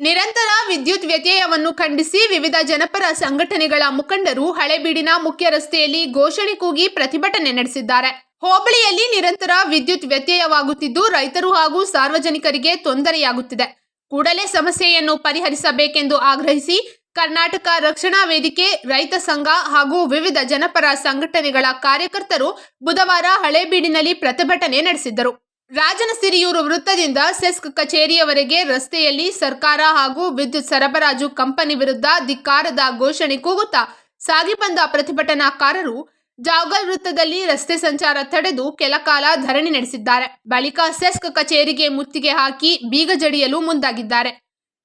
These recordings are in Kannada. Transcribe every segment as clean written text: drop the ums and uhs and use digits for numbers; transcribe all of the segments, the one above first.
ನಿರಂತರ ವಿದ್ಯುತ್ ವ್ಯತ್ಯಯವನ್ನು ಖಂಡಿಸಿ ವಿವಿಧ ಜನಪರ ಸಂಘಟನೆಗಳ ಮುಖಂಡರು ಹಳೇಬೀಡಿನ ಮುಖ್ಯ ರಸ್ತೆಯಲ್ಲಿ ಘೋಷಣೆ ಕೂಗಿ ಪ್ರತಿಭಟನೆ ನಡೆಸಿದ್ದಾರೆ. ಹೋಬಳಿಯಲ್ಲಿ ನಿರಂತರ ವಿದ್ಯುತ್ ವ್ಯತ್ಯಯವಾಗುತ್ತಿದ್ದು ರೈತರು ಹಾಗೂ ಸಾರ್ವಜನಿಕರಿಗೆ ತೊಂದರೆಯಾಗುತ್ತಿದೆ. ಕೂಡಲೇ ಸಮಸ್ಯೆಯನ್ನು ಪರಿಹರಿಸಬೇಕೆಂದು ಆಗ್ರಹಿಸಿ ಕರ್ನಾಟಕ ರಕ್ಷಣಾ ವೇದಿಕೆ, ರೈತ ಸಂಘ ಹಾಗೂ ವಿವಿಧ ಜನಪರ ಸಂಘಟನೆಗಳ ಕಾರ್ಯಕರ್ತರು ಬುಧವಾರ ಹಳೇಬೀಡಿನಲ್ಲಿ ಪ್ರತಿಭಟನೆ ನಡೆಸಿದರು. ರಾಜನಸಿರಿಯೂರು ವೃತ್ತದಿಂದ ಸೆಸ್ಕ್ ಕಚೇರಿಯವರೆಗೆ ರಸ್ತೆಯಲ್ಲಿ ಸರ್ಕಾರ ಹಾಗೂ ವಿದ್ಯುತ್ ಸರಬರಾಜು ಕಂಪನಿ ವಿರುದ್ಧ ಧಿಕ್ಕಾರದ ಘೋಷಣೆ ಕೂಗುತ್ತಾ ಸಾಗಿ ಬಂದ ಪ್ರತಿಭಟನಾಕಾರರು ಜಾವಗಲ್ ವೃತ್ತದಲ್ಲಿ ರಸ್ತೆ ಸಂಚಾರ ತಡೆದು ಕೆಲಕಾಲ ಧರಣಿ ನಡೆಸಿದ್ದಾರೆ. ಬಳಿಕ ಸೆಸ್ಕ್ ಕಚೇರಿಗೆ ಮುತ್ತಿಗೆ ಹಾಕಿ ಬೀಗ ಜಡಿಯಲು ಮುಂದಾಗಿದ್ದಾರೆ.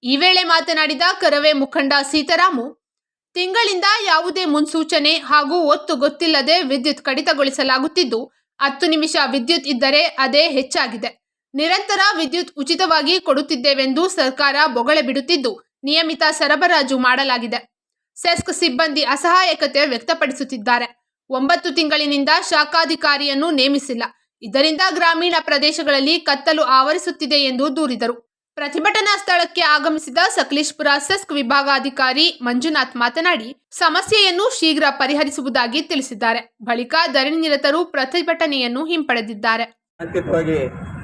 ಈ ವೇಳೆ ಮಾತನಾಡಿದ ಕರವೇ ಮುಖಂಡ ಸೀತಾರಾಮು, ತಿಂಗಳಿಂದ ಯಾವುದೇ ಮುನ್ಸೂಚನೆ ಹಾಗೂ ಒತ್ತು ಗೊತ್ತಿಲ್ಲದೆ ವಿದ್ಯುತ್ ಕಡಿತಗೊಳಿಸಲಾಗುತ್ತಿದ್ದು 10 ನಿಮಿಷ ವಿದ್ಯುತ್ ಇದ್ದರೆ ಅದೇ ಹೆಚ್ಚಾಗಿದೆ. ನಿರಂತರ ವಿದ್ಯುತ್ ಉಚಿತವಾಗಿ ಕೊಡುತ್ತಿದ್ದೇವೆಂದು ಸರ್ಕಾರ ಬೊಗಳೆ ಬಿಡುತ್ತಿದ್ದು ನಿಯಮಿತ ಸರಬರಾಜು ಮಾಡಲಾಗಿದೆ. ಸೆಸ್ಕ್ ಸಿಬ್ಬಂದಿ ಅಸಹಾಯಕತೆ ವ್ಯಕ್ತಪಡಿಸುತ್ತಿದ್ದಾರೆ. 9 ತಿಂಗಳಿನಿಂದ ಶಾಖಾಧಿಕಾರಿಯನ್ನು ನೇಮಿಸಿಲ್ಲ. ಇದರಿಂದ ಗ್ರಾಮೀಣ ಪ್ರದೇಶಗಳಲ್ಲಿ ಕತ್ತಲು ಆವರಿಸುತ್ತಿದೆ ಎಂದು ದೂರಿದರು. ಪ್ರತಿಭಟನಾ ಸ್ಥಳಕ್ಕೆ ಆಗಮಿಸಿದ ಸಕಲೇಶಪುರ ಸೆಸ್ಕ್ ವಿಭಾಗಾಧಿಕಾರಿ ಮಂಜುನಾಥ್ ಮಾತನಾಡಿ ಸಮಸ್ಯೆಯನ್ನು ಶೀಘ್ರ ಪರಿಹರಿಸುವುದಾಗಿ ತಿಳಿಸಿದ್ದಾರೆ. ಬಳಿಕ ಧರಣಿ ನಿರತರು ಪ್ರತಿಭಟನೆಯನ್ನು ಹಿಂಪಡೆದಿದ್ದಾರೆ.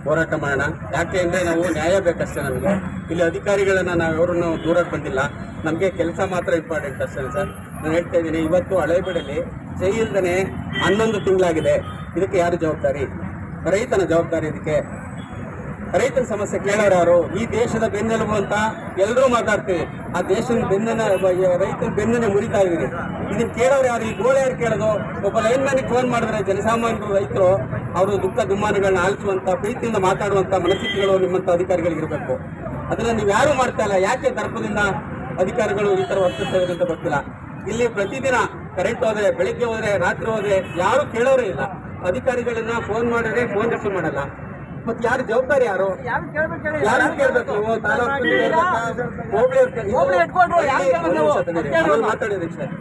ಹೋರಾಟ ಮಾಡೋಣ. ಯಾಕೆ ಅಂದರೆ ನಾವು ನ್ಯಾಯ ಬೇಕಷ್ಟೇ. ನಮಗೆ ಇಲ್ಲಿ ಅಧಿಕಾರಿಗಳನ್ನ ನಾವು ಯಾರನ್ನು ದೂರಕ್ಕೆ ಬಂದಿಲ್ಲ. ನಮಗೆ ಕೆಲಸ ಮಾತ್ರ ಇಂಪಾರ್ಟೆಂಟ್ ಅಷ್ಟೇ ಸರ್. ನಾನು ಹೇಳ್ತಾ ಇದ್ದೀನಿ, ಇವತ್ತು ಹಳೇಬೀಡಲ್ಲಿ ಜೈ ಇಲ್ದೇ 11 ತಿಂಗಳಾಗಿದೆ. ಇದಕ್ಕೆ ಯಾರು ಜವಾಬ್ದಾರಿ? ರೈತನ ಜವಾಬ್ದಾರಿ. ಇದಕ್ಕೆ ರೈತನ ಸಮಸ್ಯೆ ಕೇಳೋರು ಯಾರು? ಈ ದೇಶದ ಬೆನ್ನೆಲುಬು ಅಂತ ಎಲ್ಲರೂ ಮಾತಾಡ್ತೀವಿ. ಆ ದೇಶದ ರೈತನ ಬೆನ್ನನ್ನೇ ಮುರಿತಾ ಇದ್ದೀರಿ. ಇದನ್ನ ಕೇಳೋರು ಯಾರು? ಈ ಗೋಳೆ ಯಾರು ಕೇಳೋದು? ಒಬ್ಬ ಲೈನ್ಮ್ಯಾನಿಗೆ ಫೋನ್ ಮಾಡಿದ್ರೆ ಜನಸಾಮಾನ್ಯರು, ರೈತರು ಅವರು ದುಃಖ ದುಮ್ಮಾನಗಳನ್ನ ಆಲಿಸುವಂತ, ಪ್ರೀತಿಯಿಂದ ಮಾತಾಡುವಂತ ಮನಸ್ಥಿತಿಗಳು ನಿಮ್ಮಂತ ಅಧಿಕಾರಿಗಳಿಗಿರಬೇಕು. ಅದನ್ನ ನೀವು ಯಾರು ಮಾಡ್ತಾ ಇಲ್ಲ. ಯಾಕೆ ದರ್ಪದಿಂದ ಅಧಿಕಾರಿಗಳು ಈ ತರ ವರ್ತಿಸ್ತೇವೆ ಅಂತ ಗೊತ್ತಿಲ್ಲ. ಇಲ್ಲಿ ಪ್ರತಿದಿನ ಕರೆಂಟ್ ಹೋದ್ರೆ, ಬೆಳಿಗ್ಗೆ ಹೋದ್ರೆ, ರಾತ್ರಿ ಹೋದ್ರೆ ಯಾರು ಕೇಳೋರೇ ಇಲ್ಲ. ಅಧಿಕಾರಿಗಳನ್ನ ಫೋನ್ ಮಾಡಿದ್ರೆ ಫೋನ್ ರಿಸೀವ್ ಮಾಡಲ್ಲ. ಮತ್ತೆ ಯಾರು ಜವಾಬ್ದಾರಿ? ಯಾರು ಕೇಳ್ಬೇಕು? ನೀವು ಮಾತಾಡಿದ್ರಿ ಸರ್.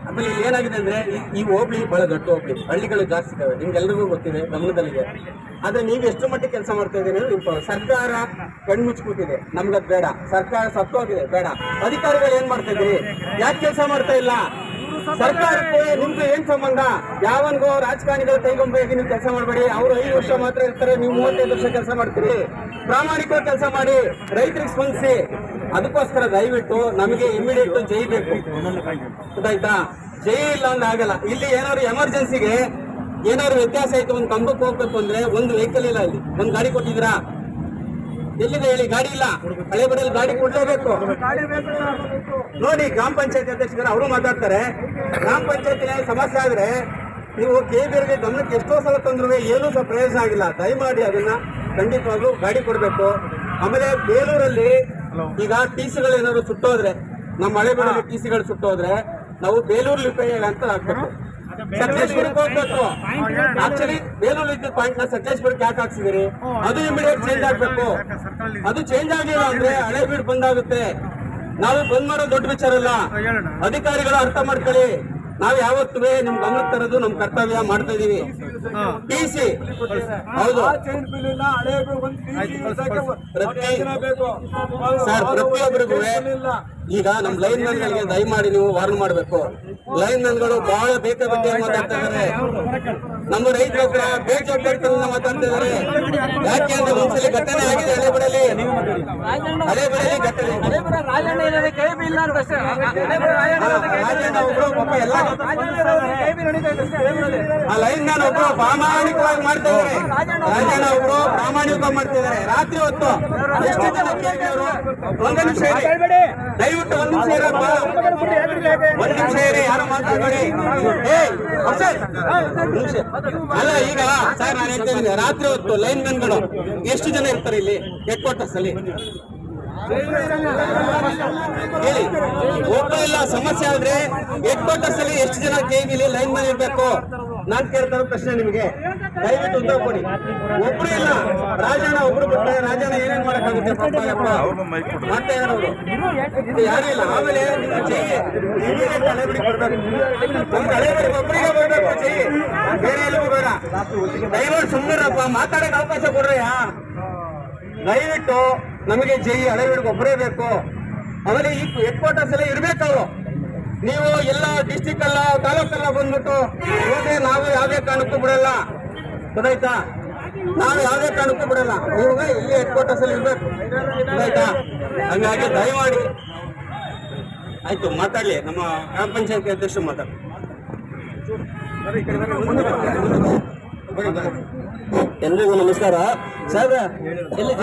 ಆಮೇಲೆ ಇಲ್ಲಿ ಏನಾಗಿದೆ ಅಂದ್ರೆ, ಈ ಹೋಬಳಿ ಬಹಳ ದೊಡ್ಡ ಹೋಬಳಿ, ಹಳ್ಳಿಗಳು ಜಾಸ್ತಿ ಇದಾವೆ, ನಿಮ್ಗೆಲ್ರಿಗೂ ಗೊತ್ತಿದೆ, ಗಮನದಲ್ಲಿದೆ. ಆದ್ರೆ ನೀವು ಎಷ್ಟು ಮಟ್ಟಿಗೆ ಕೆಲಸ ಮಾಡ್ತಾ ಇದ್ದೀರಿ? ಸರ್ಕಾರ ಕಣ್ಮುಚ್ಚಿಬಿಟ್ಟಿದೆ, ನಮ್ಗದ್ ಬೇಡ. ಸರ್ಕಾರ ಸತ್ತೋಗಿದೆ, ಬೇಡ. ಅಧಿಕಾರಿಗಳು ಏನ್ ಮಾಡ್ತಾ ಇದ್ದೀರಿ? ಯಾಕೆ ಕೆಲಸ ಮಾಡ್ತಾ ಇಲ್ಲ? ಸರ್ಕಾರಕ್ಕೆ ನಿಮ್ಗೆ ಏನ್ ಸಂಬಂಧ? ಯಾವನ್ಗೋ ರಾಜಕಾರಣಿಗಳು ಕೈಗೊಂಬಾಗಿ ನೀವು ಕೆಲಸ ಮಾಡಬೇಡಿ. ಅವರು 5 ವರ್ಷ ಮಾತ್ರ ಇರ್ತಾರೆ, ನೀವು 35 ವರ್ಷ ಕೆಲಸ ಮಾಡ್ತೀರಿ. ಪ್ರಾಮಾಣಿಕವಾಗಿ ಕೆಲಸ ಮಾಡಿ, ರೈತರಿಗೆ ಸ್ಪಂದಿಸಿ. ಅದಕ್ಕೋಸ್ಕರ ದಯವಿಟ್ಟು ನಮಗೆ ಇಮಿಡಿಯೇಟ್ ಜೈ ಬೇಕು, ಗೊತ್ತಾಯ್ತಾ? ಜೈ ಇಲ್ಲ ಅಂದ್ರೆ ಆಗಲ್ಲ. ಇಲ್ಲಿ ಏನಾದ್ರು ಎಮರ್ಜೆನ್ಸಿಗೆ ಏನಾದ್ರು ವ್ಯತ್ಯಾಸ ಆಯ್ತು, ಒಂದು ಕಂಬಕ್ಕೆ ಹೋಗ್ಬೇಕು ಅಂದ್ರೆ ಒಂದು ವೆಹಿಕಲ್ ಇಲ್ಲ. ಇಲ್ಲಿ ಒಂದು ಗಾಡಿ ಕೊಟ್ಟಿದ್ದೀರಾ? ಎಲ್ಲಿದೆ ಹೇಳಿ? ಗಾಡಿ ಇಲ್ಲ. ಹಳೇಬೀಡಲ್ಲಿ ಗಾಡಿ ಕೊಡ್ಲೇಬೇಕು. ನೋಡಿ, ಗ್ರಾಮ ಪಂಚಾಯತ್ ಅಧ್ಯಕ್ಷರು ಅವರು ಮಾತಾಡ್ತಾರೆ. ಗ್ರಾಮ ಪಂಚಾಯತಿನ ಸಮಸ್ಯೆ ಆದ್ರೆ ನೀವು KBRಗೆ ಗಮನಕ್ಕೆ ಎಷ್ಟೋ ಸಲ ತಂದ್ರು ಏನೂ ಸಹ ಪ್ರಯೋಜನ ಆಗಿಲ್ಲ. ದಯಮಾಡಿ ಅದನ್ನ ಖಂಡಿತವಾಗ್ಲೂ ಗಾಡಿ ಕೊಡಬೇಕು. ಆಮೇಲೆ ಬೇಲೂರಲ್ಲಿ ಈಗ TCಗಳು ಏನಾದ್ರು ಸುಟ್ಟೋದ್ರೆ, ನಮ್ಮ ಹಳೇಬೀಡಲ್ಲಿ TCಗಳು ಸುಟ್ಟೋದ್ರೆ ನಾವು ಬೇಲೂರು ಲಿಪೇಯ ಅಂತ ಹಾಕ್ಬೇಕು. ಸಕಲೇಶ್ಪುರಕ್ಕೆ ಹೋಗ್ಬೇಕು. ಆಕ್ಚುಲಿ ಬೇಲೂರು ಇದ್ದ ಪಾಯಿಂಟ್ ನ ಸಕಲೇಶ್ಪುರಕ್ಕೆ ಯಾಕೆ ಹಾಕ್ಸಿದಿರಿ? ಅದು ಇಮಿಡಿಯೇಟ್ ಚೇಂಜ್ ಆಗ್ಬೇಕು. ಅದು ಚೇಂಜ್ ಆಗಿಲ್ಲ ಅಂದ್ರೆ ಹಳೇಬೀಡು ಬಂದಾಗುತ್ತೆ. ನಾವು ಬಂದ್ ಮಾಡೋ ದೊಡ್ಡ ವಿಚಾರ ಅಲ್ಲ. ಅಧಿಕಾರಿಗಳು ಅರ್ಥ ಮಾಡ್ಕೊಳ್ಳಿ. ನಾವು ಯಾವತ್ತೂ ನಿಮ್ ಗಮನಕ್ಕೆ ತರೋದು ನಮ್ ಕರ್ತವ್ಯ, ಮಾಡ್ತಾ ಇದೀವಿ. TC ಹೌದು ಸರ್, ಪ್ರತಿಯೊಬ್ಬರಿಗೂ ಈಗ ನಮ್ ಲೈನ್ ಮ್ಯಾನ್ ಗಳಿಗೆ ದಯಮಾಡಿ ನೀವು ವಾರ್ನ್ ಮಾಡಬೇಕು. ಲೈನ್ ಮ್ಯಾನ್ ಗಳು ಬಹಳ ಬೇಕಾಬಿಟ್ಟಿ ಮಾತಾಡ್ತಾ ಇದಾರೆ. ನಮ್ಮ ರೈತರ ಹತ್ರ ಬೇಜವಾಬ್ದಾರಿತನ ಮಾತಾಡ್ತಾ ಇದಾರೆ. ಯಾಕೆ ಅಂದ್ರೆ ಒಂದ್ಸಲಿ ಘಟನೆ ಆಗಿದೆ ಹಳೇಬೀಡಲ್ಲಿ ಘಟನೆ. ರಾಜಣ್ಣ ಒಬ್ರು ಪಾಪ ಎಲ್ಲ ಆ ಲೈನ್ ಮ್ಯಾನ್ ಒಬ್ರು ಪ್ರಾಮಾಣಿಕವಾಗಿ ಮಾಡ್ತಾ ಇದಾರೆ. ರಾಜಣ್ಣ ಒಬ್ರು ಪ್ರಾಮಾಣಿಕವಾಗಿ ಮಾಡ್ತಾ ಇದಾರೆ. ರಾತ್ರಿ ಹೊತ್ತು ಎಷ್ಟು ಜನ ಕೇಳಿದವರು? ಒಂದು ನಿಮಿಷ ಇರಿ, ದಯವಿಟ್ಟು ಒಂದು ನಿಮಿಷ ಇರಪ್ಪ. ಒಂದು ನಿಮಿಷ ಇರಿ, ಯಾರು ಮಾತಾಡಬೇಡಿ. ಅಲ್ಲ, ಈಗ ಸರ್ ನಾನು ಹೇಳ್ತಾ ಇದ್ದೀನಿ, ರಾತ್ರಿ ಹೊತ್ತು ಲೈನ್ ಮ್ಯಾನ್ಗಳು ಎಷ್ಟು ಜನ ಇರ್ತಾರೆ ಇಲ್ಲಿ ಹೆಡ್ ಕ್ವಾರ್ಟರ್ಸ್ ಅಲ್ಲಿ? ಹೇಳಿ, ಒಬ್ಬ ಇಲ್ಲ. ಸಮಸ್ಯೆ ಆದ್ರೆ ಹೆಡ್ ಕ್ವಾರ್ಟರ್ಸ್ ಅಲ್ಲಿ ಎಷ್ಟು ಜನ KBಲಿ ಲೈನ್ ಮ್ಯಾನ್ ಇರ್ಬೇಕು? ನಾನ್ ಕೇಳ್ತಾರೋ ಪ್ರಶ್ನೆ ನಿಮಗೆ. ದಯವಿಟ್ಟು ಉತ್ತರ ಕೊಡಿ. ಒಬ್ರು ಇಲ್ಲ. ರಾಜಣ್ಣ ಒಬ್ರು ಬಿಟ್ಟರೆ ರಾಜಣ್ಣ ಏನೇನ್ ಮಾಡಕ್ಕಾಗುತ್ತೆ? ಮಾಡ್ತಾ ಇರೋರು ಯಾರು ಇಲ್ಲ. ಆಮೇಲೆ ಹಳೇಬೀಡಿಗೆ ಬರ್ಬೇಕು. ನಮ್ಗೆ ಹಳೇಬೀಡಿಗೆ ಒಬ್ಬರಿಗೆ ಬರ್ಬೇಕು ಜೈ, ಬೇರೆ ಎಲ್ಲಿಗೂ ಬೇಡ. ದಯವಿಟ್ಟು ಸುಮ್ಮನಿರಪ್ಪ, ಮಾತಾಡಕ್ಕೆ ಅವಕಾಶ ಕೊಡ್ರಯ್ಯ. ದಯವಿಟ್ಟು ನಮಗೆ ಜೈ ಹಳೇಬೀಡಿಗೆ ಒಬ್ಬರೇ ಬೇಕು. ಆಮೇಲೆ ಈ ಹೆಡ್ ಕ್ವಾರ್ಟರ್ಸ್ ಎಲ್ಲ ಇರ್ಬೇಕಾವು. ನೀವು ಎಲ್ಲ ಡಿಸ್ಟಿಕ್ ಅಲ್ಲ ತಾಲೂಕಲ್ಲ ಬಂದ್ಬಿಟ್ಟು ಹೋದ್ರೆ ನಾವು ಯಾವುದೇ ಕಾರಣಕ್ಕೂ ಬಿಡಲ್ಲ, ಗೊತ್ತಾಯ್ತಾ? ನಾವು ಯಾವುದೇ ಕಾರಣಕ್ಕೂ ಬಿಡಲ್ಲ. ನೀವು ಇಲ್ಲಿ ಹೆಡ್ ಕ್ವಾರ್ಟರ್ಸ್ ಅಲ್ಲಿ ಇರ್ಬೇಕು, ಗೊತ್ತಾಯ್ತಾ? ಹಂಗಾಗಿ ದಯಮಾಡಿ ಆಯ್ತು ಮಾತಾಡ್ಲಿ, ನಮ್ಮ ಗ್ರಾಮ ಪಂಚಾಯತ್ ಅಧ್ಯಕ್ಷರು ಮಾತಾಡಿ. ಎಲ್ರಿಗೂ ನಮಸ್ಕಾರ. ಸರ್ ಎಲ್ಲಿ